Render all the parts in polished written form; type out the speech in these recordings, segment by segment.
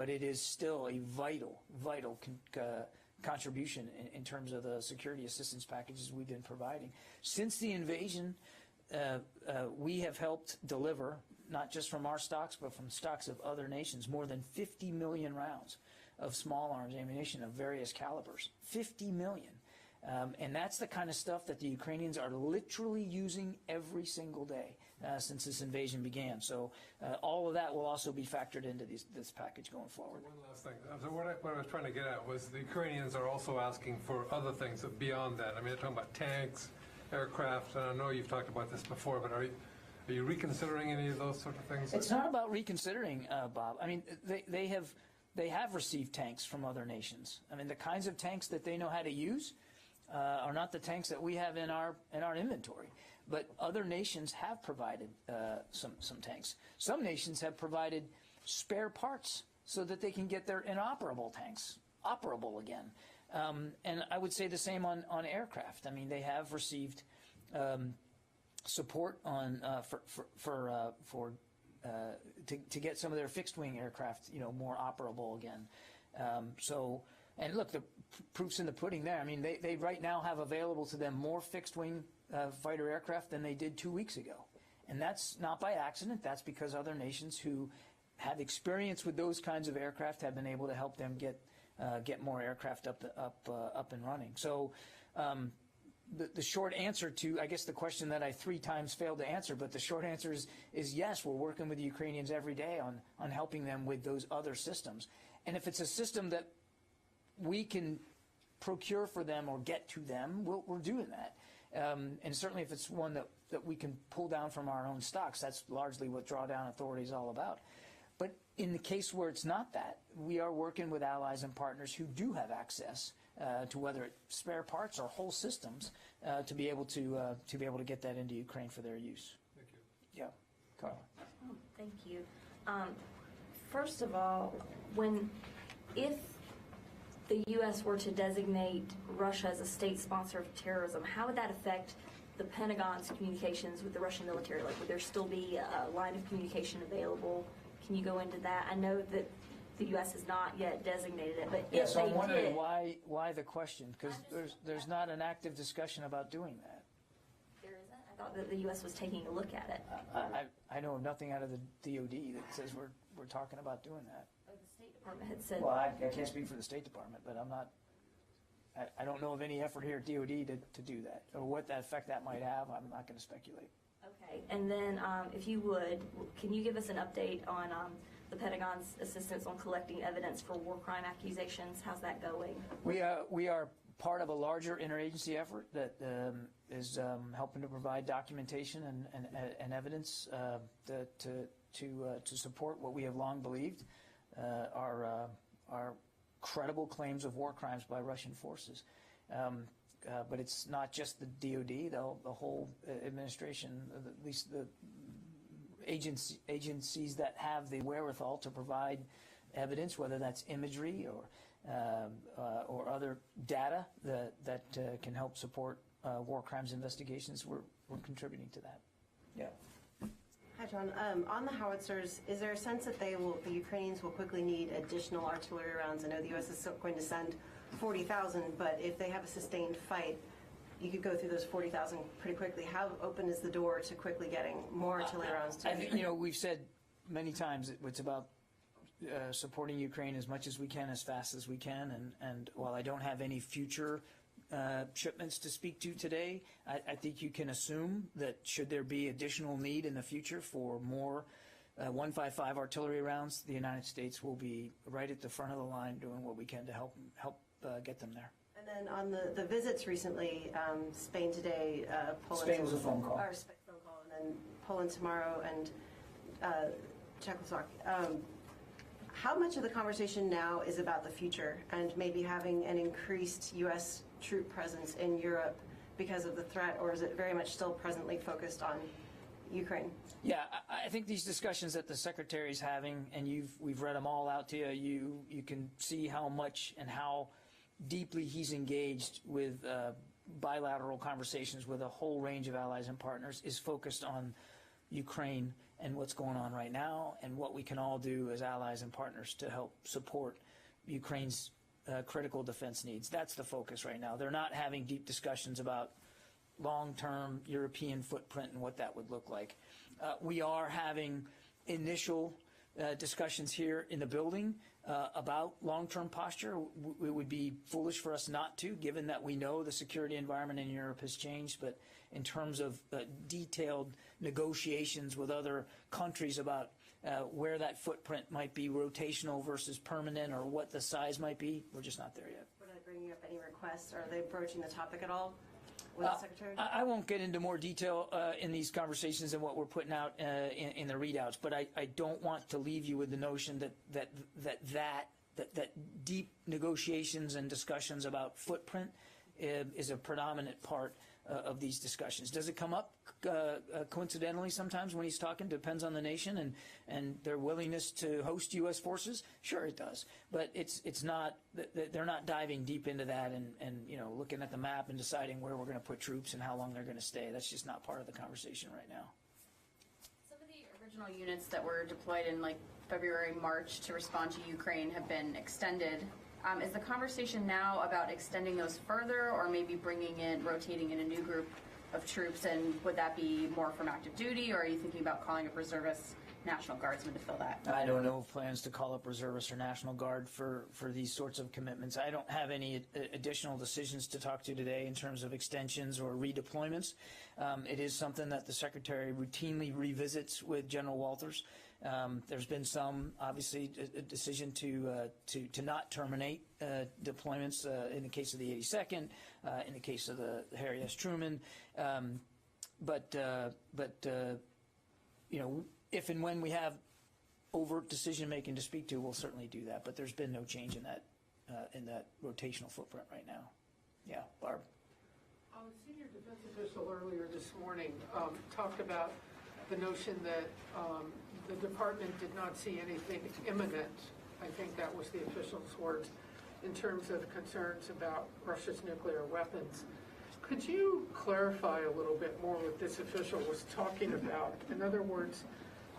but it is still a vital contribution in terms of the security assistance packages we've been providing. Since the invasion, we have helped deliver, not just from our stocks, but from stocks of other nations, more than 50 million rounds of small arms ammunition of various calibers. 50 million. And that's the kind of stuff that the Ukrainians are literally using every single day since this invasion began. So all of that will also be factored into this package going forward. One last thing. So what I was trying to get at was the Ukrainians are also asking for other things beyond that. I mean, they're talking about tanks, aircraft, and I know you've talked about this before, but are you reconsidering any of those sort of things? It's not about reconsidering, Bob. I mean, they have received tanks from other nations. I mean, the kinds of tanks that they know how to use are not the tanks that we have in our inventory, but other nations have provided some tanks. Some nations have provided spare parts so that they can get their inoperable tanks operable again. And I would say the same on aircraft. I mean, they have received support on to get some of their fixed wing aircraft, more operable again. And look, the proof's in the pudding there. I mean, they right now have available to them more fixed-wing fighter aircraft than they did 2 weeks ago. And that's not by accident. That's because other nations who have experience with those kinds of aircraft have been able to help them get more aircraft up and running. So the short answer to, I guess, the question that I 3 times failed to answer, but the short answer is yes, we're working with the Ukrainians every day on helping them with those other systems. And if it's a system that we can procure for them or get to them, we're doing that. And certainly if it's one that we can pull down from our own stocks, that's largely what drawdown authority is all about. But in the case where it's not that, we are working with allies and partners who do have access to whether it's spare parts or whole systems to be able to get that into Ukraine for their use. Thank you. Yeah, Carla. Oh, thank you. First of all, if the U.S. were to designate Russia as a state sponsor of terrorism, how would that affect the Pentagon's communications with the Russian military? Like, would there still be a line of communication available? Can you go into that? I know that the U.S. has not yet designated it, but yes, I'm wondering why the question, because there's not an active discussion about doing that. There isn't? I thought that the U.S. was taking a look at it. I know of nothing out of the DOD that says we're talking about doing that. The State Department had said. Well, I can't speak for the State Department, but I don't know of any effort here at DOD to do that, or what that effect that might have. I'm not going to speculate. Okay, and then if you would, can you give us an update on the Pentagon's assistance on collecting evidence for war crime accusations? How's that going? We are part of a larger interagency effort that is helping to provide documentation and evidence to support what we have long believed are credible claims of war crimes by Russian forces. But it's not just the DOD, the whole administration, at least the agencies that have the wherewithal to provide evidence, whether that's imagery or other data that can help support war crimes investigations. We're contributing to that. Yeah. Hi, John. On the howitzers, is there a sense that the Ukrainians will quickly need additional artillery rounds? I know the U.S. is going to send 40,000, but if they have a sustained fight, you could go through those 40,000 pretty quickly. How open is the door to quickly getting more artillery rounds to Ukraine? We've said many times it's about supporting Ukraine as much as we can, as fast as we can. And while I don't have any future shipments to speak to today, I think you can assume that should there be additional need in the future for more 155 artillery rounds, the United States will be right at the front of the line doing what we can to help get them there. And then on the visits recently, Spain today, Poland. Spain was a phone call. Or phone call, and then Poland tomorrow, and Czechoslovakia. How much of the conversation now is about the future and maybe having an increased U.S. troop presence in Europe because of the threat, or is it very much still presently focused on Ukraine? Yeah, I think these discussions that the Secretary's having, and we've read them all out to you, you can see how much and how deeply he's engaged with bilateral conversations with a whole range of allies and partners, is focused on Ukraine and what's going on right now, and what we can all do as allies and partners to help support Ukraine's critical defense needs. That's the focus right now. They're not having deep discussions about long-term European footprint and what that would look like. We are having initial discussions here in the building about long-term posture. It would be foolish for us not to, given that we know the security environment in Europe has changed. But in terms of detailed negotiations with other countries about where that footprint might be rotational versus permanent, or what the size might be, we're just not there yet. Were they bringing up any requests? Are they broaching the topic at all with the Secretary? I won't get into more detail in these conversations than what we're putting out in the readouts, but I don't want to leave you with the notion that deep negotiations and discussions about footprint is a predominant part of these discussions. Does it come up coincidentally sometimes when he's talking? Depends on the nation and their willingness to host U.S. forces. Sure, it does, but it's not. They're not diving deep into that and looking at the map and deciding where we're going to put troops and how long they're going to stay. That's just not part of the conversation right now. Some of the original units that were deployed in February, March to respond to Ukraine have been extended. Is the conversation now about extending those further, or maybe rotating in a new group of troops, and would that be more from active duty, or are you thinking about calling up reservists, National Guardsmen to fill that? I don't know of plans to call up reservists or National Guard for these sorts of commitments. I don't have any additional decisions to talk to today in terms of extensions or redeployments. It is something that the Secretary routinely revisits with General Walters. There's been some, obviously, a decision to not terminate deployments in the case of the 82nd, in the case of the Harry S. Truman, but if and when we have overt decision-making to speak to, we'll certainly do that. But there's been no change in that rotational footprint right now. Yeah, Barb. A senior defense official earlier this morning talked about the notion that the department did not see anything imminent, I think that was the official's words, in terms of concerns about Russia's nuclear weapons. Could you clarify a little bit more what this official was talking about? In other words,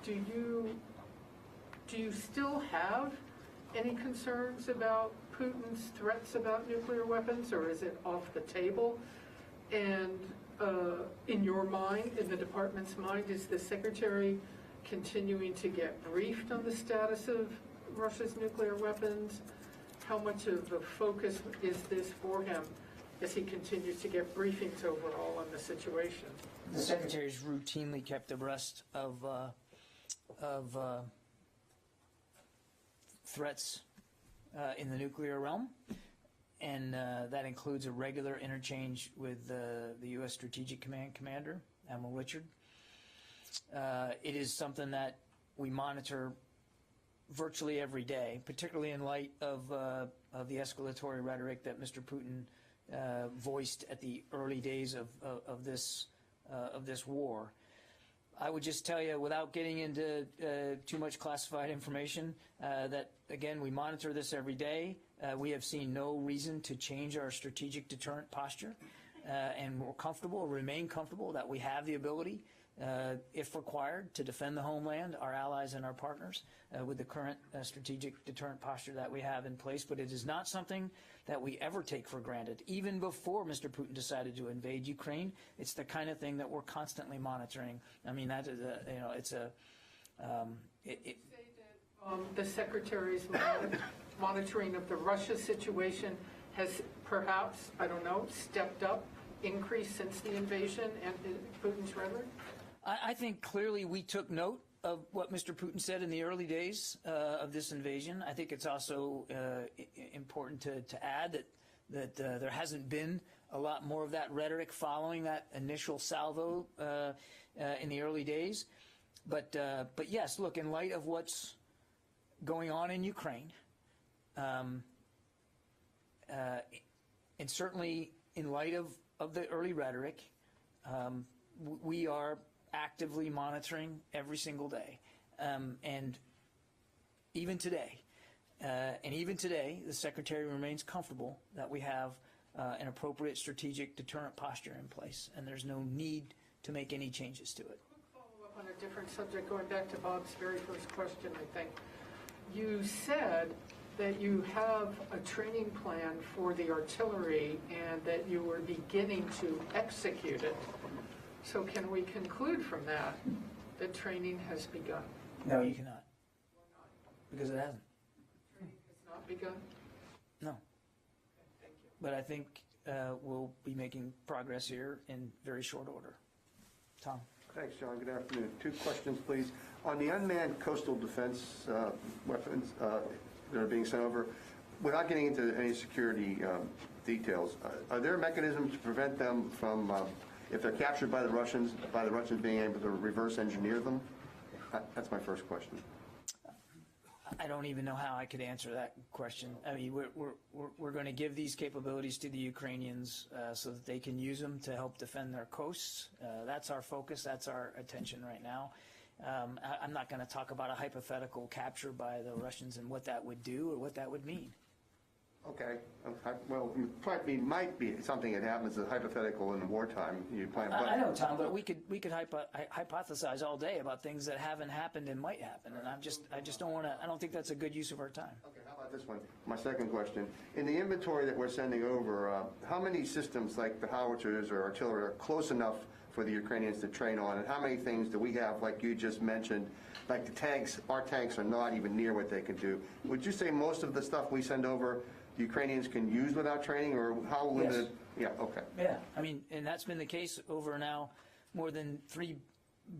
do you still have any concerns about Putin's threats about nuclear weapons, or is it off the table? And in your mind, in the department's mind, is the Secretary continuing to get briefed on the status of Russia's nuclear weapons? How much of a focus is this for him as he continues to get briefings overall on the situation? The Secretary's routinely kept abreast of threats in the nuclear realm, and that includes a regular interchange with the U.S. Strategic Command Commander, Admiral Richard. It is something that we monitor virtually every day, particularly in light of the escalatory rhetoric that Mr. Putin voiced at the early days of this war. I would just tell you, without getting into too much classified information, that, again, we monitor this every day. We have seen no reason to change our strategic deterrent posture, and we're comfortable, remain comfortable that we have the ability, if required, to defend the homeland, our allies and our partners, with the current strategic deterrent posture that we have in place. But it is not something that we ever take for granted. Even before Mr. Putin decided to invade Ukraine, it's the kind of thing that we're constantly monitoring. I mean, that is the Secretary's monitoring of the Russia situation has perhaps, I don't know, stepped up, increased since the invasion and Putin's rhetoric? I think clearly we took note of what Mr. Putin said in the early days of this invasion. I think it's also important to add that there hasn't been a lot more of that rhetoric following that initial salvo in the early days. But yes, look, in light of what's going on in Ukraine, and certainly in light of the early rhetoric, we are actively monitoring every single day. And even today, the Secretary remains comfortable that we have an appropriate strategic deterrent posture in place, and there's no need to make any changes to it. Quick follow-up on a different subject, going back to Bob's very first question, I think. You said that you have a training plan for the artillery and that you were beginning to execute it. So can we conclude from that that training has begun? No, you cannot. Because it hasn't. Training has not begun? No. Thank you. But I think we'll be making progress here in very short order. Tom? Thanks, John. Good afternoon. 2 questions, please. On the unmanned coastal defense weapons that are being sent over, without getting into any security details, are there mechanisms to prevent them from, if they're captured by the Russians being able to reverse engineer them? That's my first question. I don't even know how I could answer that question. I mean, we're going to give these capabilities to the Ukrainians so that they can use them to help defend their coasts. That's our focus. That's our attention right now. I'm not going to talk about a hypothetical capture by the Russians and what that would do or what that would mean. Okay. Well, it might be something that happens as hypothetical in wartime. You plan, but I know, Tom, but we could hypothesize all day about things that haven't happened and might happen, and I just don't want to. I don't think that's a good use of our time. Okay, how about this one? My second question. In the inventory that we're sending over, how many systems like the howitzers or artillery are close enough for the Ukrainians to train on, and how many things do we have, like you just mentioned, like the tanks? Our tanks are not even near what they can do. Would you say most of the stuff we send over the Ukrainians can use without training, or how limited? Yes. Yeah, okay. Yeah, I mean, and that's been the case over now more than $3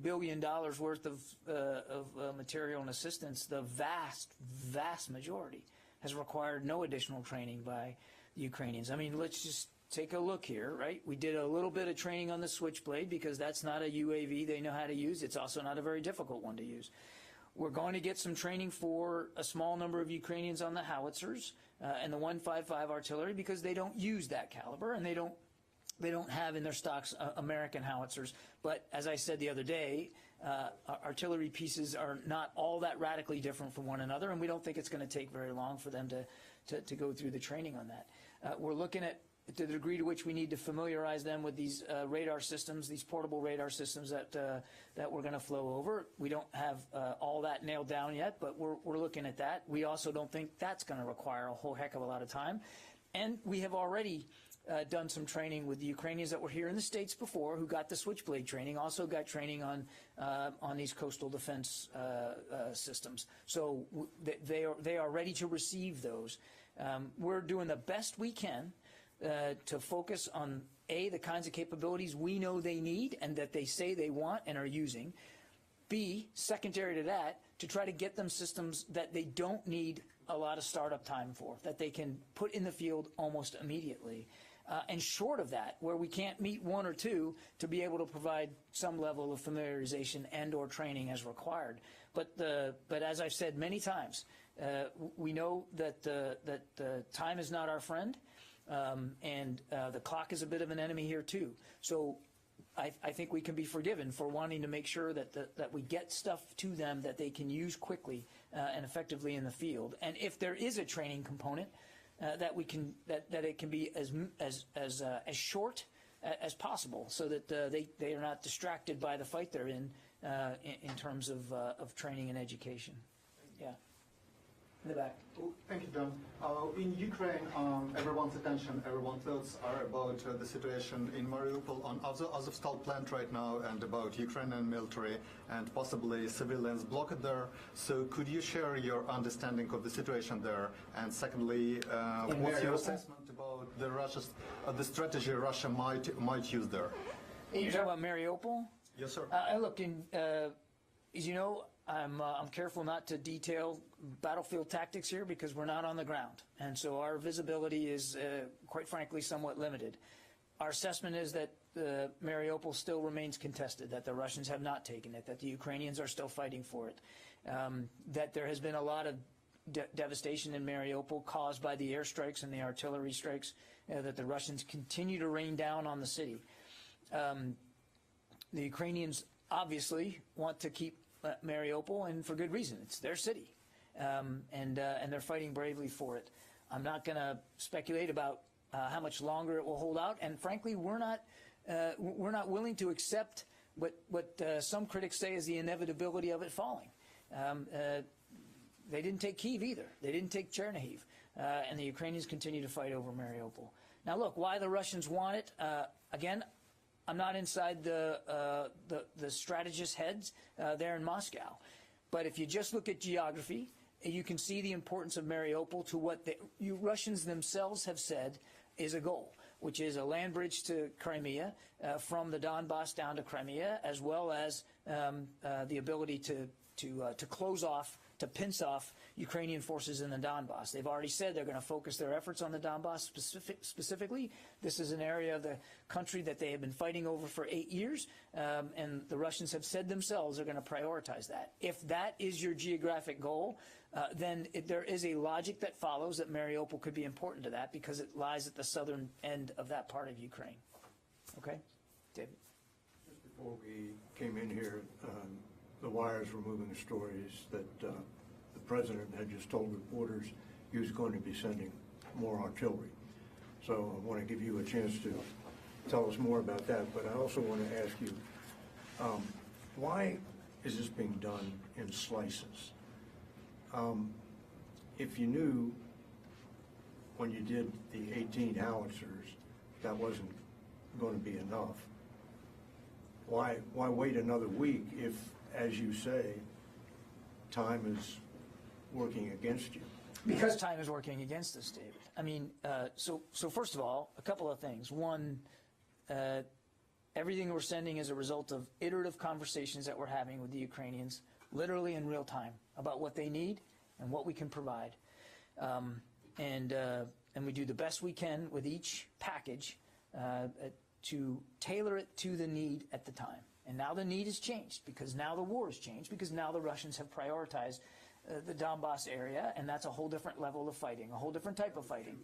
billion worth of material and assistance. The vast majority has required no additional training by the Ukrainians. I mean, let's just take a look here, right? We did a little bit of training on the Switchblade because that's not a UAV they know how to use. It's also not a very difficult one to use. We're going to get some training for a small number of Ukrainians on the howitzers and the 155 artillery because they don't use that caliber and they don't have in their stocks American howitzers. But as I said the other day, artillery pieces are not all that radically different from one another, and we don't think it's going to take very long for them to go through the training on that. We're looking at the degree to which we need to familiarize them with these radar systems, these portable radar systems that we're going to flow over. We don't have all that nailed down yet, but we're looking at that. We also don't think that's going to require a whole heck of a lot of time. And we have already done some training with the Ukrainians that were here in the States before, who got the Switchblade training, also got training on these coastal defense systems. So they are ready to receive those. We're doing the best we can to focus on, A, the kinds of capabilities we know they need and that they say they want and are using. B, secondary to that, to try to get them systems that they don't need a lot of startup time for, that they can put in the field almost immediately. And short of that, where we can't meet one or two, to be able to provide some level of familiarization and or training as required. But as I've said many times, we know that time is not our friend. And the clock is a bit of an enemy here too. So I think we can be forgiven for wanting to make sure that we get stuff to them that they can use quickly and effectively in the field. And if there is a training component, that it can be as short as possible, so that they are not distracted by the fight they're in terms of training and education. Yeah. In the back. Thank you, John. In Ukraine, everyone's attention, everyone's thoughts are about the situation in Mariupol on Azovstal plant right now, and about Ukrainian military and possibly civilians blocked there. So could you share your understanding of the situation there? And secondly, what's your assessment about the strategy Russia might use there? You're talking about Mariupol? Yes, sir. Look, as you know, I'm careful not to detail battlefield tactics here because we're not on the ground. And so our visibility is, quite frankly, somewhat limited. Our assessment is that Mariupol still remains contested, that the Russians have not taken it, that the Ukrainians are still fighting for it, that there has been a lot of devastation in Mariupol caused by the airstrikes and the artillery strikes, that the Russians continue to rain down on the city. The Ukrainians obviously want to keep Mariupol, and for good reason. It's their city, and they're fighting bravely for it. I'm not going to speculate about how much longer it will hold out, and frankly, we're not willing to accept what some critics say is the inevitability of it falling. They didn't take Kyiv either. They didn't take Chernihiv. And the Ukrainians continue to fight over Mariupol. Now, look, why the Russians want it, again, I'm not inside the strategist heads there in Moscow. But if you just look at geography, you can see the importance of Mariupol to what the Russians themselves have said is a goal, which is a land bridge to Crimea, from the Donbass down to Crimea, as well as the ability to close off, to pinch off Ukrainian forces in the Donbass. They've already said they're going to focus their efforts on the Donbass specifically. This is an area of the country that they have been fighting over for 8 years, and the Russians have said themselves they're going to prioritize that. If that is your geographic goal, then there is a logic that follows that Mariupol could be important to that because it lies at the southern end of that part of Ukraine. Okay? David? Just before we came in here, the wires were moving stories that the president had just told reporters he was going to be sending more artillery. So I want to give you a chance to tell us more about that, but I also want to ask you, why is this being done in slices? If you knew when you did the 18 howitzers that wasn't going to be enough, why wait another week if, as you say, time is working against you? Because time is working against us, David. I mean, so first of all, a couple of things. One, everything we're sending is a result of iterative conversations that we're having with the Ukrainians, literally in real time, about what they need and what we can provide. And we do the best we can with each package to tailor it to the need at the time. And now the need has changed because now the war has changed because now the Russians have prioritized the Donbass area, and that's a whole different level of fighting, a whole different type of fighting.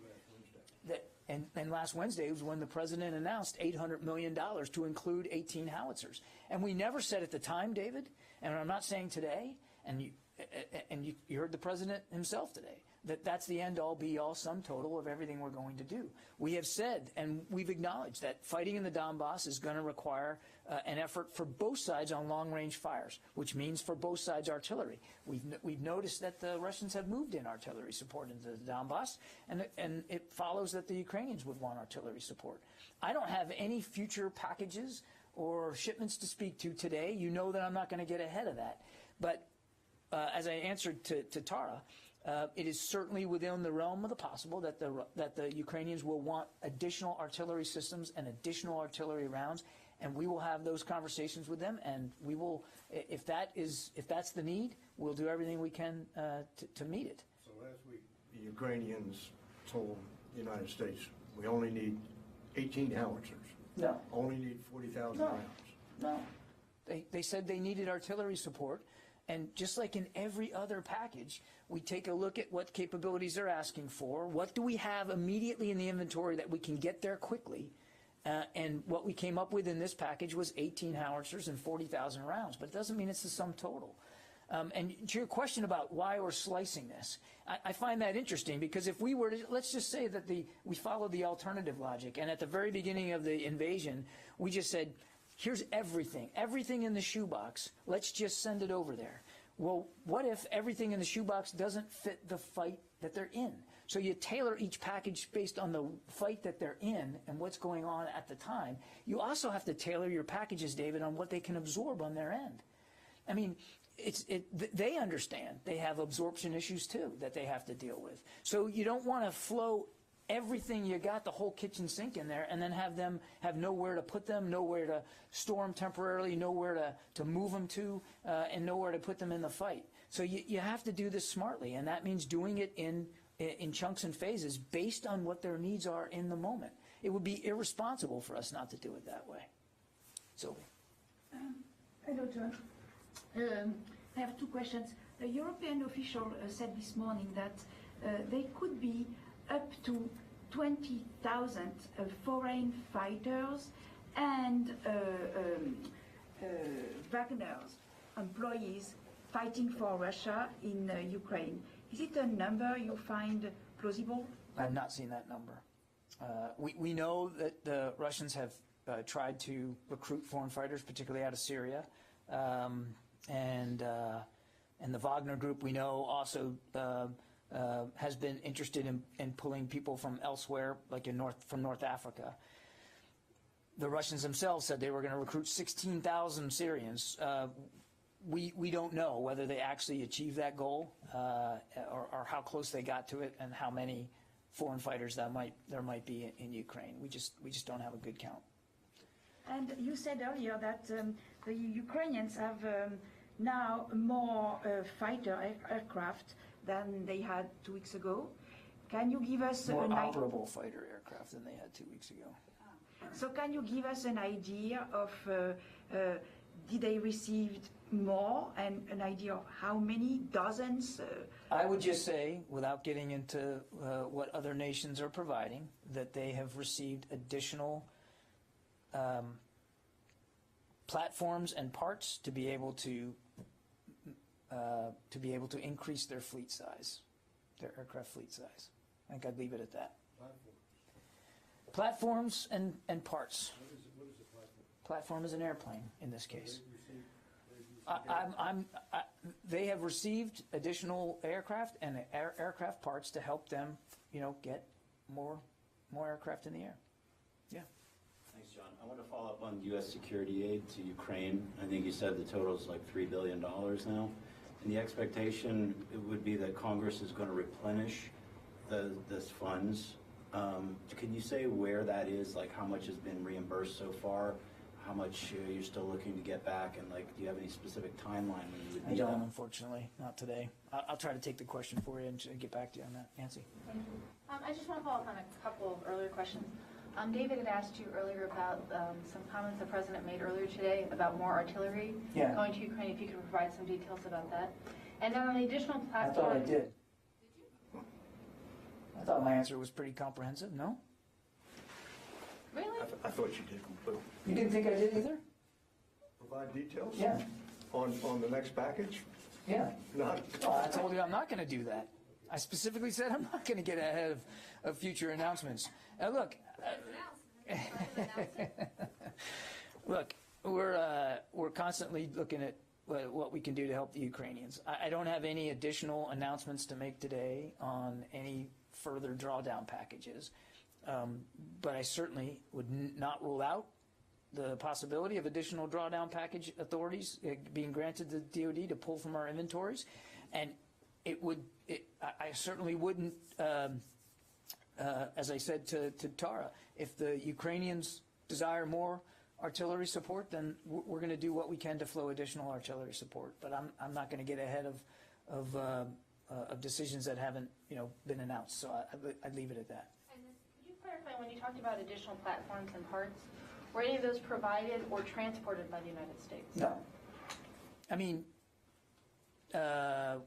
And last Wednesday was when the president announced $800 million to include 18 howitzers. And we never said at the time, David, and I'm not saying today, and you heard the president himself today, that that's the end-all, be-all, sum total of everything we're going to do. We have said, and we've acknowledged, that fighting in the Donbass is going to require an effort for both sides on long-range fires, which means for both sides artillery. We've noticed that the Russians have moved in artillery support into the Donbass, and it follows that the Ukrainians would want artillery support. I don't have any future packages or shipments to speak to today. You know that I'm not going to get ahead of that. But as I answered to Tara, it is certainly within the realm of the possible that the Ukrainians will want additional artillery systems and additional artillery rounds, and we will have those conversations with them. And we will, if that's the need, we'll do everything we can to meet it. So last week, the Ukrainians told the United States, we only need 18 howitzers. No. Only need 40,000 rounds. No. They said they needed artillery support. And just like in every other package, we take a look at what capabilities they're asking for. What do we have immediately in the inventory that we can get there quickly? And what we came up with in this package was 18 howitzers and 40,000 rounds. But it doesn't mean it's the sum total. And to your question about why we're slicing this, I find that interesting because if we were to, let's just say that we followed the alternative logic, and at the very beginning of the invasion, we just said, here's everything in the shoebox, let's just send it over there. Well, what if everything in the shoebox doesn't fit the fight that they're in? So you tailor each package based on the fight that they're in and what's going on at the time. You also have to tailor your packages, David, on what they can absorb on their end. I mean, they understand they have absorption issues too that they have to deal with. So you don't want to flow everything you got, the whole kitchen sink in there, and then have them have nowhere to put them, nowhere to store them temporarily, nowhere to move them to, and nowhere to put them in the fight. So you have to do this smartly, and that means doing it in chunks and phases based on what their needs are in the moment. It would be irresponsible for us not to do it that way. Sylvie. Hello, John. I have two questions. A European official said this morning that there could be up to 20,000 foreign fighters and Wagner's employees fighting for Russia in Ukraine. Is it a number you find plausible? I've not seen that number. We know that the Russians have tried to recruit foreign fighters, particularly out of Syria. And the Wagner Group, we know, also has been interested in pulling people from elsewhere, like from North Africa. The Russians themselves said they were going to recruit 16,000 Syrians. We don't know whether they actually achieved that goal or how close they got to it, and how many foreign fighters there might be in Ukraine. We just don't have a good count. And you said earlier that the Ukrainians have now more fighter aircraft than they had 2 weeks ago. Can you give us More an idea? operable fighter aircraft than they had 2 weeks ago. So can you give us an idea of did they receive more, and an idea of how many dozens? I would just say, without getting into what other nations are providing, that they have received additional platforms and parts to be able to increase their fleet size, their aircraft fleet size. I think I'd leave it at that. Platforms and parts. What is the platform? Platform is an airplane in this case. They have received additional aircraft and aircraft parts to help them, get more aircraft in the air. Yeah. Thanks, John. I want to follow up on U.S. security aid to Ukraine. I think you said the total is like $3 billion now. And the expectation would be that Congress is going to replenish this funds. Can you say where that is, like how much has been reimbursed so far, how much you're still looking to get back, and do you have any specific timeline when you would I need don't, that? unfortunately, not today. I'll try to take the question for you and get back to you on that. Nancy? I just want to follow up on a couple of earlier questions. David had asked you earlier about some comments the President made earlier today about more artillery going to Ukraine, if you could provide some details about that. And then on the additional I platform... thought I did. I thought my answer was pretty comprehensive, no? Really? I thought you did. But You didn't think I did either? provide details? Yeah. On the next package? Yeah. Not. Well, I told you I'm not going to do that. I specifically said I'm not going to get ahead of future announcements. Look, look, we're constantly looking at what we can do to help the Ukrainians. I don't have any additional announcements to make today on any further drawdown packages, but I certainly would not rule out the possibility of additional drawdown package authorities being granted to the DOD to pull from our inventories, and I certainly wouldn't, as I said to Tara, if the Ukrainians desire more artillery support, then we're going to do what we can to flow additional artillery support. But I'm not going to get ahead of decisions that haven't been announced. So I'd leave it at that. And could you clarify, when you talked about additional platforms and parts, were any of those provided or transported by the United States? No. I mean, I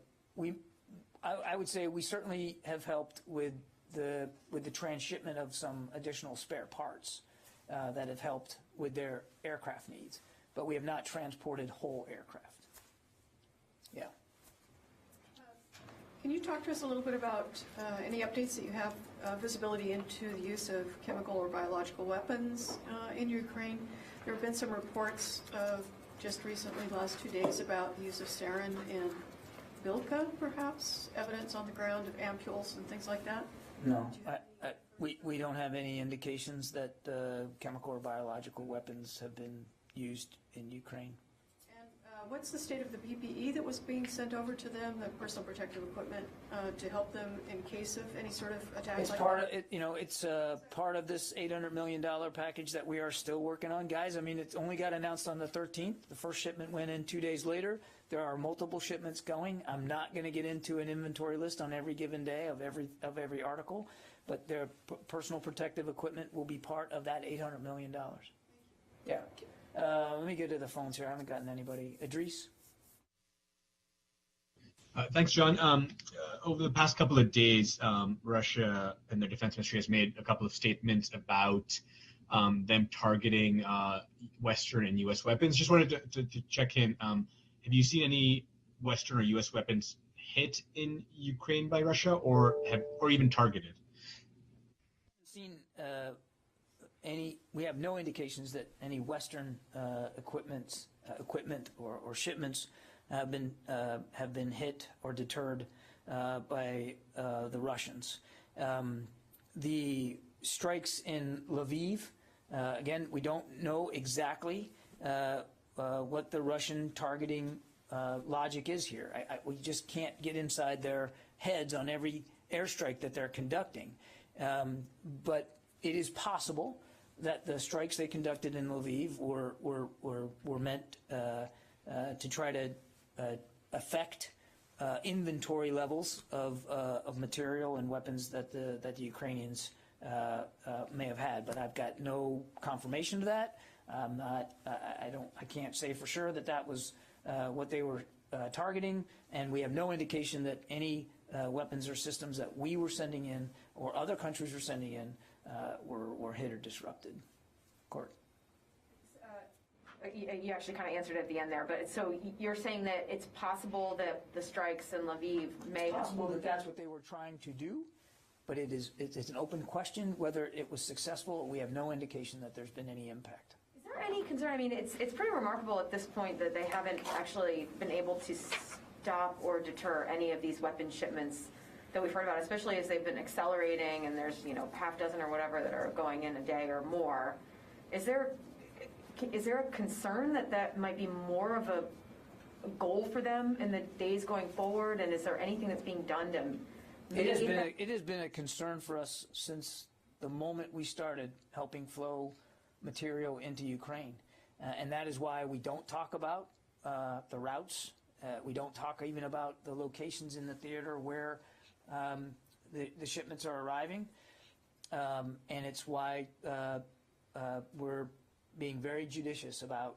would say we certainly have helped with the transshipment of some additional spare parts that have helped with their aircraft needs, but we have not transported whole aircraft. Yeah. Can you talk to us a little bit about any updates that you have visibility into the use of chemical or biological weapons in Ukraine? There have been some reports just recently, the last 2 days, about the use of sarin in Bilka, perhaps, evidence on the ground of ampules and things like that? No, we don't have any indications that chemical or biological weapons have been used in Ukraine. And what's the state of the PPE that was being sent over to them, the personal protective equipment, to help them in case of any sort of attack It's like part that? of it. It's part of this $800 million package that we are still working on, guys. I mean, it only got announced on the 13th. The first shipment went in 2 days later. There are multiple shipments going. I'm not going to get into an inventory list on every given day of every article, but their personal protective equipment will be part of that $800 million. Yeah. Let me get to the phones here. I haven't gotten anybody. Idris? Thanks, John. Over the past couple of days, Russia and their defense ministry has made a couple of statements about them targeting Western and U.S. weapons. Just wanted to check in. Have you seen any Western or U.S. weapons hit in Ukraine by Russia, or even targeted? Seen we have no indications that any Western equipment or shipments have been hit or deterred by the Russians. The strikes in Lviv, again, we don't know exactly what the Russian targeting logic is here. We just can't get inside their heads on every airstrike that they're conducting. But it is possible that the strikes they conducted in Lviv were meant to try to affect inventory levels of material and weapons that the Ukrainians may have had. But I've got no confirmation of that. I can't say for sure that that was what they were targeting, and we have no indication that any weapons or systems that we were sending in or other countries were sending in were hit or disrupted. Court. You actually kind of answered it at the end there, but so you're saying that it's possible that the strikes in Lviv may It's possible that that's what they were trying to do, but it's an open question whether it was successful. We have no indication that there's been any impact. Is there any concern? I mean, it's pretty remarkable at this point that they haven't actually been able to stop or deter any of these weapon shipments that we've heard about, especially as they've been accelerating and there's, half dozen or whatever that are going in a day or more. Is there a concern that might be more of a goal for them in the days going forward? And is there anything that's being done to It has been a concern for us since the moment we started helping flow material into Ukraine. And that is why we don't talk about the routes. We don't talk even about the locations in the theater where the shipments are arriving. And it's why we're being very judicious about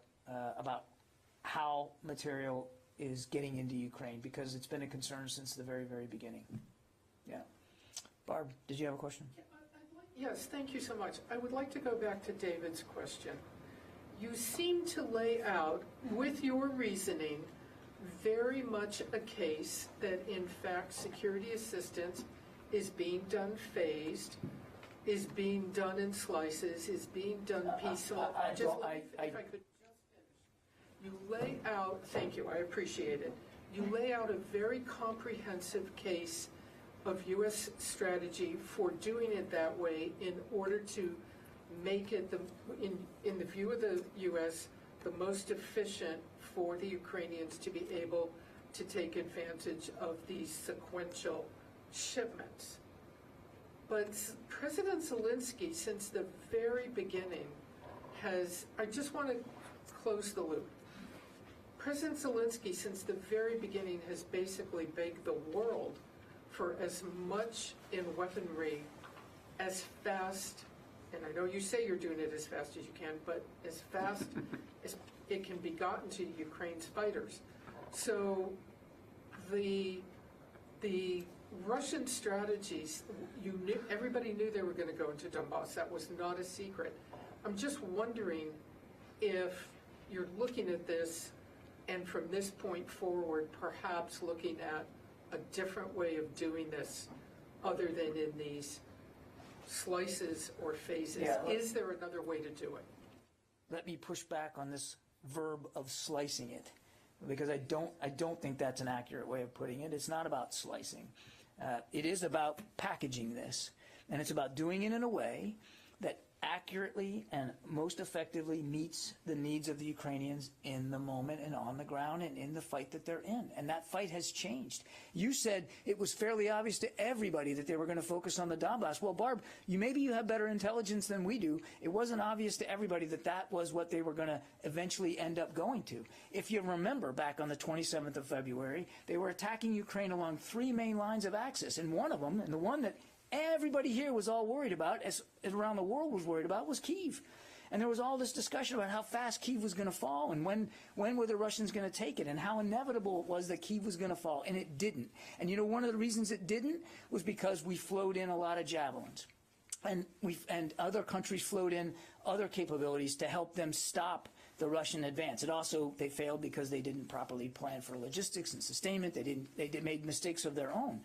how material is getting into Ukraine, because it's been a concern since the very, very beginning. Yeah. Barb, did you have a question? Yes, thank you so much. I would like to go back to David's question. You seem to lay out, with your reasoning, very much a case that, in fact, security assistance is being done phased, is being done in slices, is being done piecemeal. If I could just finish. You lay out, thank you, I appreciate it. You lay out a very comprehensive case of U.S. strategy for doing it that way in order to make it, in the view of the U.S., the most efficient for the Ukrainians to be able to take advantage of these sequential shipments. But President Zelensky, since the very beginning, I just want to close the loop. President Zelensky, since the very beginning, has basically begged the world for as much in weaponry as fast, and I know you say you're doing it as fast as you can, but as fast as it can be gotten to Ukraine's fighters. So the Russian strategies, everybody knew they were going to go into Donbass. That was not a secret. I'm just wondering if you're looking at this and from this point forward, perhaps looking at a different way of doing this other than in these slices or phases. Yeah, is there another way to do it? Let me push back on this verb of slicing it, because I don't think that's an accurate way of putting it. It's not about slicing. It is about packaging this, and it's about doing it in a way that accurately and most effectively meets the needs of the Ukrainians in the moment and on the ground and in the fight that they're in. And that fight has changed. You said it was fairly obvious to everybody that they were going to focus on the Donbass. Well, Barb, maybe you have better intelligence than we do. It wasn't obvious to everybody that that was what they were going to eventually end up going to. If you remember, back on the 27th of February, they were attacking Ukraine along 3 main lines of access. And one of them, and the one that everybody here was all worried about, as around the world was worried about, was Kyiv. And there was all this discussion about how fast Kyiv was going to fall and when were the Russians going to take it and how inevitable it was that Kyiv was going to fall. And it didn't. And one of the reasons it didn't was because we flowed in a lot of javelins. And other countries flowed in other capabilities to help them stop the Russian advance. They failed because they didn't properly plan for logistics and sustainment. They made mistakes of their own.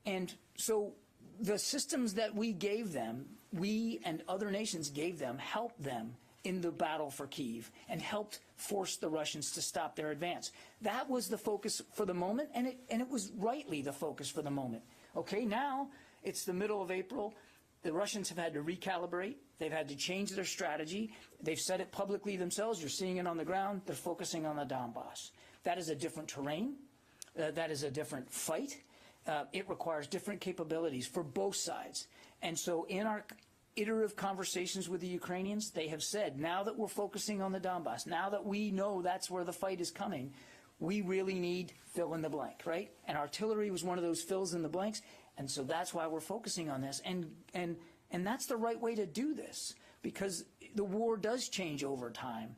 And so the systems that we gave them we and other nations gave them, helped them in the battle for Kyiv and helped force the Russians to stop their advance. That was the focus for the moment, and it was rightly the focus for the moment. Okay, now it's the middle of April. The Russians have had to recalibrate. They've had to change their strategy. They've said it publicly themselves. You're seeing it on the ground. They're focusing on the Donbass. That is a different terrain. That is a different fight. It requires different capabilities for both sides. And so in our iterative conversations with the Ukrainians, they have said, now that we're focusing on the Donbass, now that we know that's where the fight is coming, we really need fill in the blank, right? And artillery was one of those fills in the blanks, and so that's why we're focusing on this. And that's the right way to do this, because the war does change over time,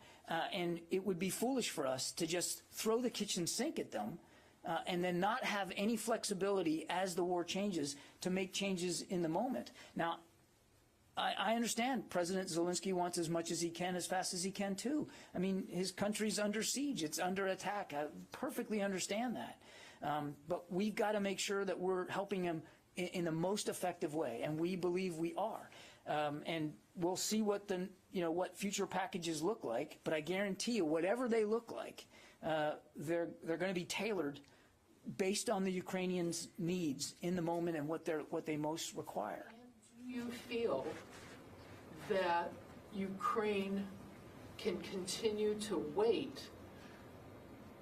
and it would be foolish for us to just throw the kitchen sink at them and then not have any flexibility as the war changes to make changes in the moment. Now, I understand President Zelensky wants as much as he can, as fast as he can, too. I mean, his country's under siege. It's under attack. I perfectly understand that. But we've got to make sure that we're helping him in the most effective way, and we believe we are. And we'll see what what future packages look like, but I guarantee you, whatever they look like, they're going to be tailored based on the Ukrainians' needs in the moment and what they most require. Do you feel that Ukraine can continue to wait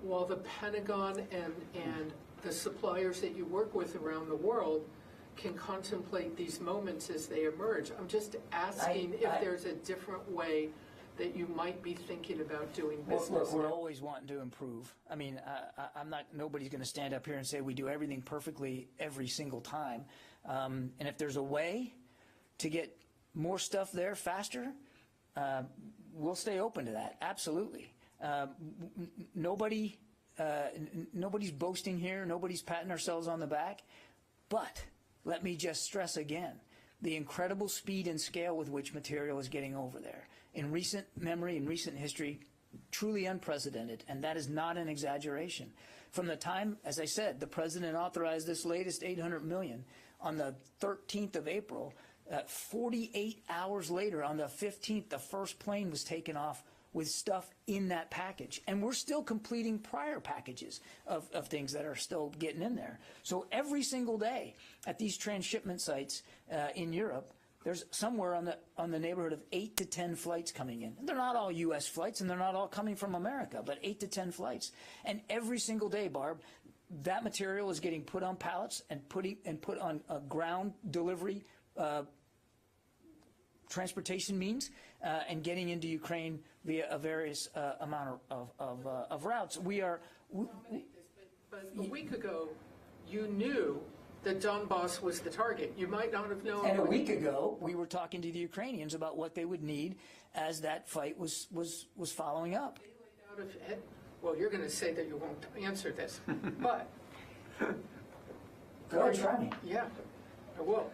while the Pentagon and the suppliers that you work with around the world can contemplate these moments as they emerge? I'm just asking if there's a different way that you might be thinking about doing business. We're always wanting to improve. I mean, nobody's going to stand up here and say we do everything perfectly every single time. And if there's a way to get more stuff there faster, we'll stay open to that. Absolutely. Nobody's boasting here. Nobody's patting ourselves on the back. But let me just stress again the incredible speed and scale with which material is getting over there. In recent memory, in recent history, truly unprecedented, and that is not an exaggeration. From the time, as I said, the President authorized this latest $800 million on the 13th of April, 48 hours later, on the 15th, the first plane was taken off with stuff in that package. And we're still completing prior packages of things that are still getting in there. So every single day at these transshipment sites in Europe, there's somewhere on the neighborhood of 8 to 10 flights coming in. They're not all U.S. flights, and they're not all coming from America, but 8 to 10 flights. And every single day, Barb, that material is getting put on pallets and put on ground delivery transportation means and getting into Ukraine via a various amount of routes. But a week ago, you knew that Donbass was the target. You might not have known. And a week ago, we were talking to the Ukrainians about what they would need as that fight was following up. Well, you're going to say that you won't answer this, but go ahead, try me. Yeah, I will.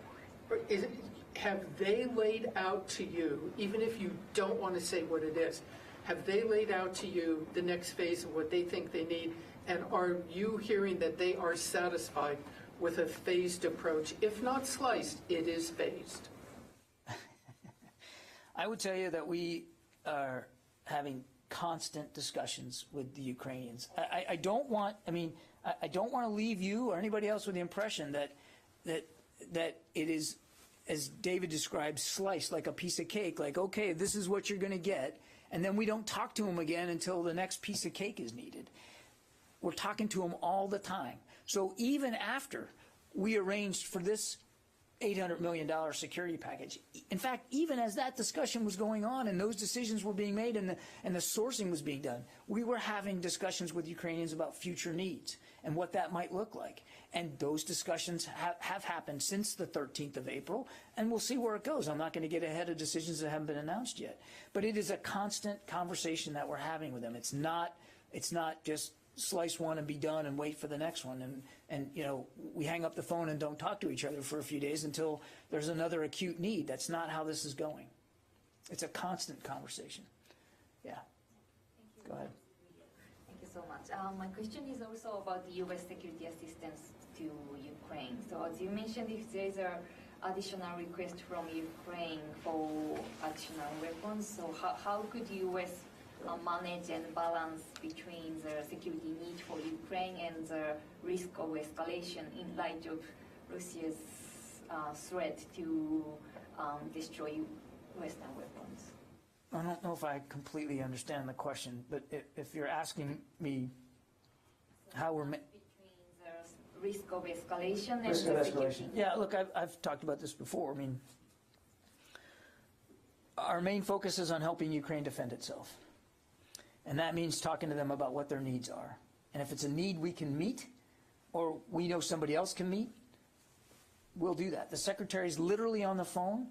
Have they laid out to you, even if you don't want to say what it is, have they laid out to you the next phase of what they think they need? And are you hearing that they are satisfied with a phased approach? If not sliced, it is phased. I would tell you that we are having constant discussions with the Ukrainians. I don't want to leave you or anybody else with the impression that it is, as David described, sliced like a piece of cake, like, okay, this is what you're going to get, and then we don't talk to them again until the next piece of cake is needed. We're talking to them all the time. So even after we arranged for this $800 million security package, in fact, even as that discussion was going on and those decisions were being made and the sourcing was being done, we were having discussions with Ukrainians about future needs and what that might look like. And those discussions have happened since the 13th of April, and we'll see where it goes. I'm not going to get ahead of decisions that haven't been announced yet. But it is a constant conversation that we're having with them. It's not just slice one and be done and wait for the next one. And we hang up the phone and don't talk to each other for a few days until there's another acute need. That's not how this is going. It's a constant conversation. Yeah. Thank you. Go ahead. Thank you so much. My question is also about the U.S. security assistance to Ukraine. So as you mentioned, if there is a additional request from Ukraine for additional weapons. So how could U.S. Manage and balance between the security need for Ukraine and the risk of escalation in light of Russia's threat to destroy Western weapons? I don't know if I completely understand the question, but if you're asking me how we're... Between the risk of escalation and Risk the of security. escalation. Yeah, look, I've talked about this before. I mean, our main focus is on helping Ukraine defend itself. And that means talking to them about what their needs are. And if it's a need we can meet, or we know somebody else can meet, we'll do that. The Secretary's literally on the phone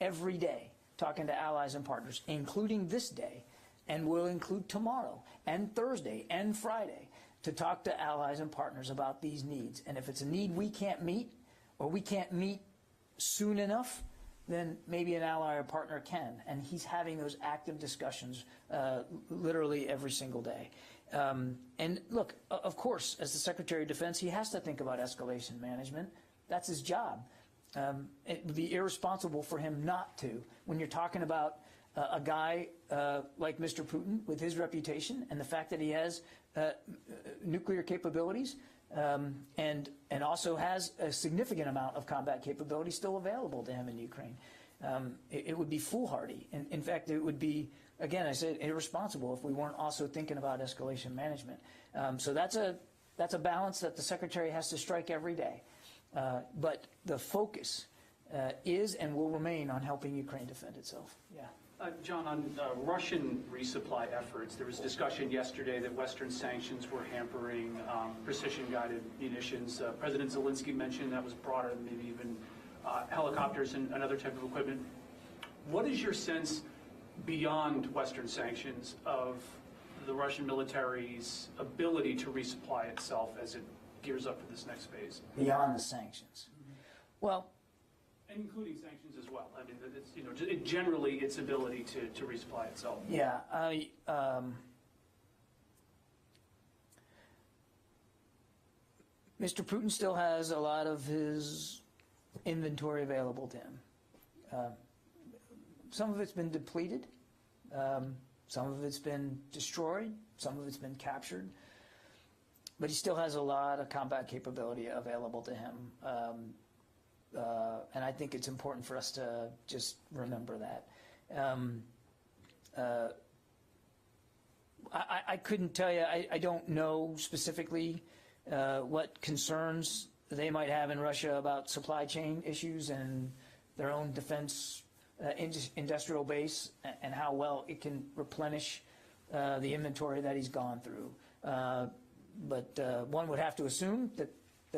every day talking to allies and partners, including this day, and will include tomorrow and Thursday and Friday to talk to allies and partners about these needs. And if it's a need we can't meet, or we can't meet soon enough, then maybe an ally or partner can. And he's having those active discussions literally every single day. And look, of course, as the Secretary of Defense, he has to think about escalation management. That's his job. It would be irresponsible for him not to. When you're talking about a guy like Mr. Putin with his reputation and the fact that he has nuclear capabilities, and also has a significant amount of combat capability still available to him in Ukraine. It would be foolhardy. In fact, it would be, again, I said, irresponsible if we weren't also thinking about escalation management. So that's a balance that the Secretary has to strike every day. But the focus is and will remain on helping Ukraine defend itself. Yeah. John, on Russian resupply efforts, there was discussion yesterday that Western sanctions were hampering precision-guided munitions. President Zelensky mentioned that was broader than maybe even helicopters and other type of equipment. What is your sense beyond Western sanctions of the Russian military's ability to resupply itself as it gears up for this next phase? Beyond the sanctions. Well, and including sanctions as well. I mean, it's, you know, generally its ability to resupply itself. Yeah, Mr. Putin still has a lot of his inventory available to him. Some of it's been depleted. Some of it's been destroyed. Some of it's been captured. But he still has a lot of combat capability available to him. And I think it's important for us to just remember that. I couldn't tell you, I don't know specifically what concerns they might have in Russia about supply chain issues and their own defense industrial base and how well it can replenish the inventory that he's gone through. But one would have to assume that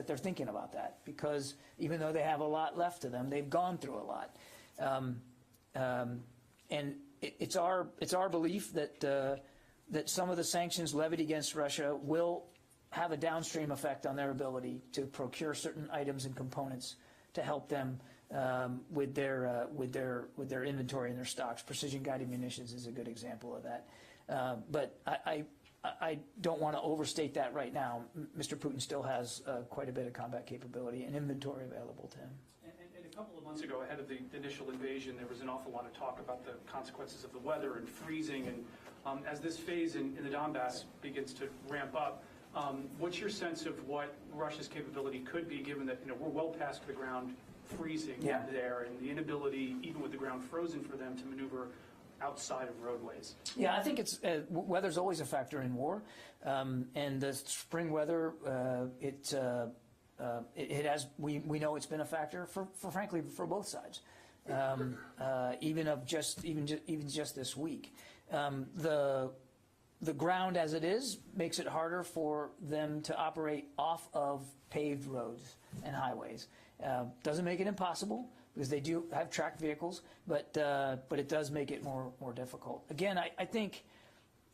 they're thinking about that, because even though they have a lot left to them, they've gone through a lot. And it's our belief that some of the sanctions levied against Russia will have a downstream effect on their ability to procure certain items and components to help them with their inventory and their stocks. Precision-guided munitions is a good example of that. But I don't want to overstate that right now. Mr. Putin still has quite a bit of combat capability and inventory available to him. And a couple of months ago, ahead of the initial invasion, there was an awful lot of talk about the consequences of the weather and freezing. And as this phase in the Donbass begins to ramp up, what's your sense of what Russia's capability could be, given that we're well past the ground freezing there, and the inability, even with the ground frozen, for them to maneuver outside of roadways? Yeah, I think it's weather's always a factor in war, and the spring weather it has we know it's been a factor for frankly for both sides, even just this week. The ground as it is makes it harder for them to operate off of paved roads and highways. Doesn't make it impossible, because they do have tracked vehicles, but it does make it more difficult. Again, I think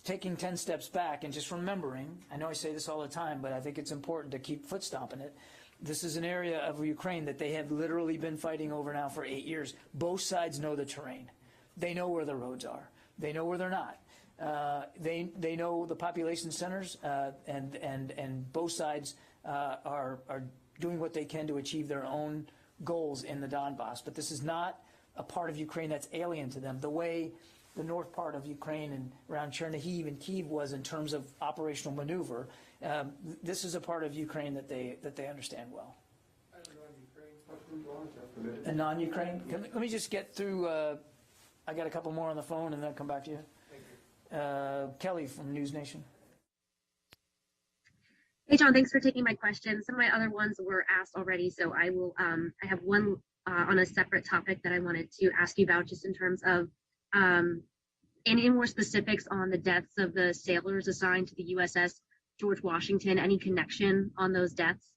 taking 10 steps back and just remembering, I know I say this all the time, but I think it's important to keep foot stomping it. This is an area of Ukraine that they have literally been fighting over now for 8 years. Both sides know the terrain. They know where the roads are. They know where they're not. They know the population centers, and both sides are doing what they can to achieve their own goals in the Donbass, but this is not a part of Ukraine that's alien to them, the way the north part of Ukraine and around Chernihiv and Kyiv was in terms of operational maneuver. This is a part of Ukraine that they understand well. A non-Ukraine? Let me just get through, I got a couple more on the phone and then I'll come back to you. Kelly from News Nation. Hey, John, thanks for taking my question. Some of my other ones were asked already, so I will, I have one on a separate topic that I wanted to ask you about, just in terms of any more specifics on the deaths of the sailors assigned to the USS George Washington, any connection on those deaths?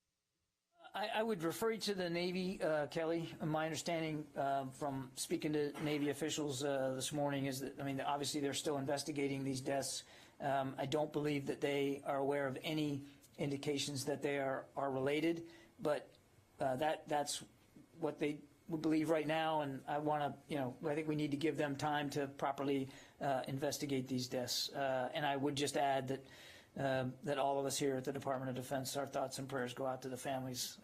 I would refer you to the Navy, Kelly. My understanding from speaking to Navy officials this morning is that, I mean, obviously they're still investigating these deaths. I don't believe that they are aware of any indications that they are related, but that's what they would believe right now, and I want to, I think we need to give them time to properly investigate these deaths. And I would just add that all of us here at the Department of Defense, our thoughts and prayers go out to the families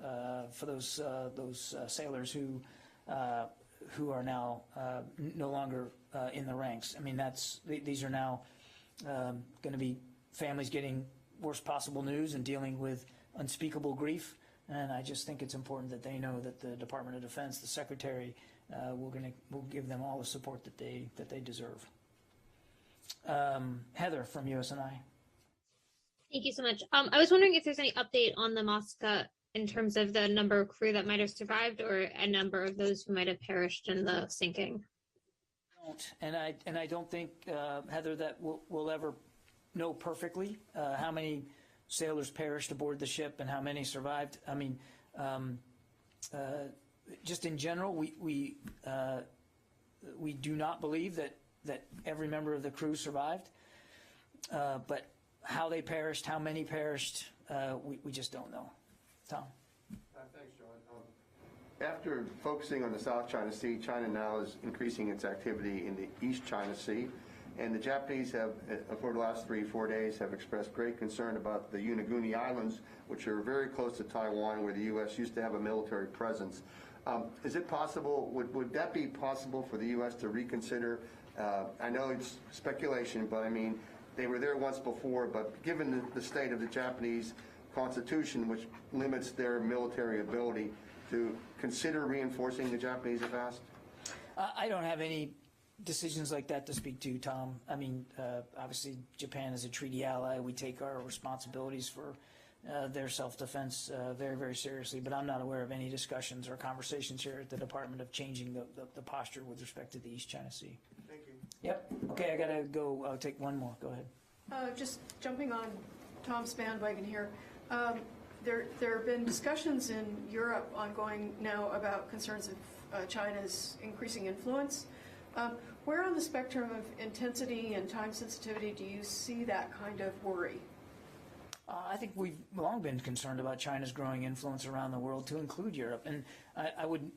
for those sailors who are now no longer in the ranks. I mean, these are now going to be families getting worst possible news and dealing with unspeakable grief. And I just think it's important that they know that the Department of Defense, the Secretary, will give them all the support that they deserve. Heather from USNI. Thank you so much. I was wondering if there's any update on the Moskva in terms of the number of crew that might have survived, or a number of those who might have perished in the sinking. And I don't think, Heather, that we'll ever know perfectly how many sailors perished aboard the ship and how many survived. I mean, just in general, we do not believe that every member of the crew survived, but how they perished, how many perished, we just don't know. Tom. Thanks, John. After focusing on the South China Sea, China now is increasing its activity in the East China Sea. And the Japanese have, for the last 3-4 days, have expressed great concern about the Yonaguni Islands, which are very close to Taiwan, where the U.S. used to have a military presence. Is it possible, would that be possible for the U.S. to reconsider? I know it's speculation, but I mean, they were there once before, but given the state of the Japanese constitution, which limits their military ability, to consider reinforcing the Japanese have asked? I don't have any decisions like that to speak to, Tom. I mean, obviously Japan is a treaty ally. We take our responsibilities for their self-defense very, very seriously, but I'm not aware of any discussions or conversations here at the Department of changing the posture with respect to the East China Sea. Thank you. Yep. Okay, I gotta go. I'll take one more. Go ahead. Just jumping on Tom's bandwagon here. There have been discussions in Europe ongoing now about concerns of China's increasing influence. Where on the spectrum of intensity and time sensitivity do you see that kind of worry? I think we've long been concerned about China's growing influence around the world, to include Europe. And I would,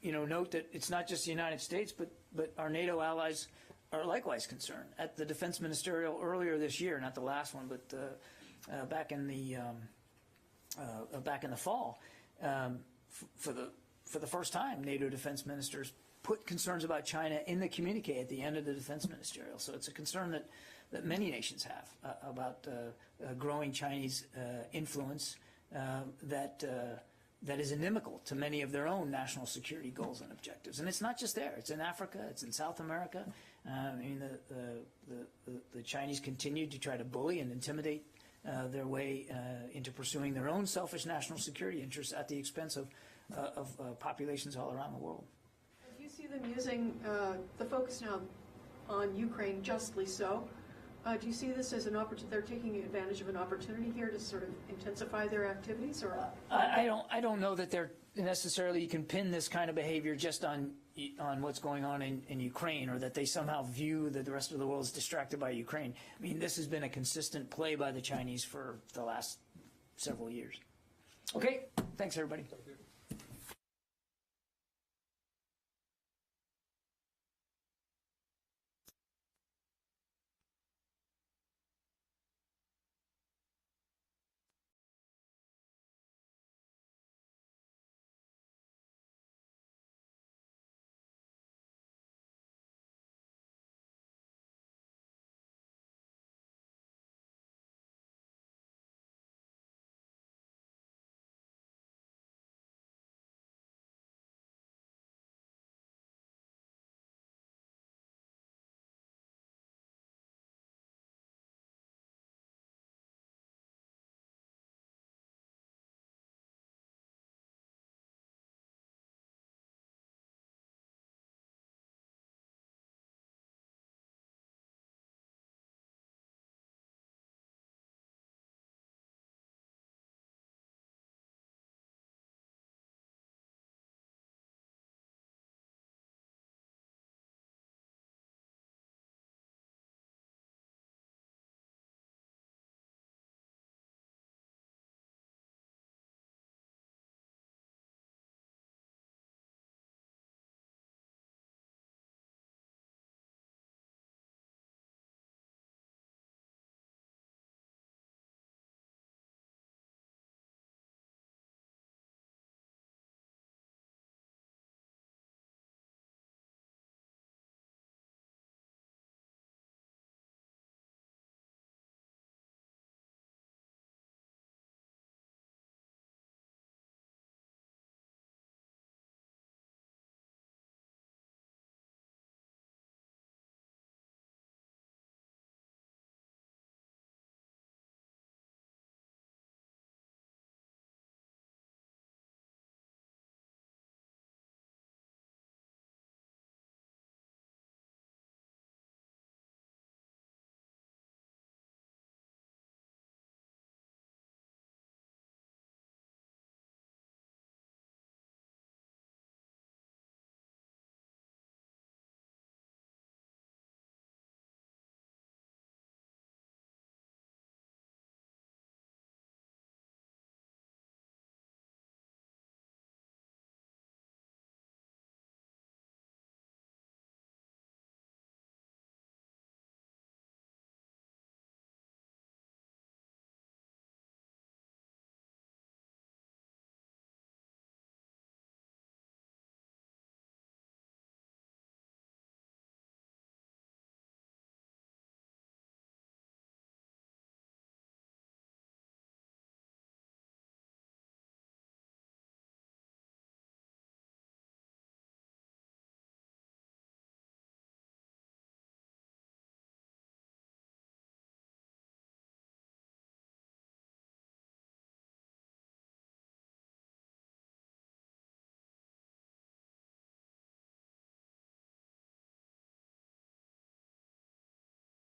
note that it's not just the United States, but our NATO allies are likewise concerned. At the Defense Ministerial earlier this year, not the last one, but back in the fall, for the first time, NATO defense ministers put concerns about China in the communique at the end of the Defense Ministerial. So it's a concern that many nations have about growing Chinese influence that is inimical to many of their own national security goals and objectives. And it's not just there. It's in Africa. It's in South America. I mean, the Chinese continue to try to bully and intimidate their way into pursuing their own selfish national security interests at the expense of populations all around the world. Do you see them using the focus now on Ukraine, justly so? Do you see this as an opportunity? They're taking advantage of an opportunity here to sort of intensify their activities, or I don't know that they're necessarily, you can pin this kind of behavior just on what's going on in Ukraine, or that they somehow view that the rest of the world is distracted by Ukraine. I mean, this has been a consistent play by the Chinese for the last several years. Okay, thanks everybody.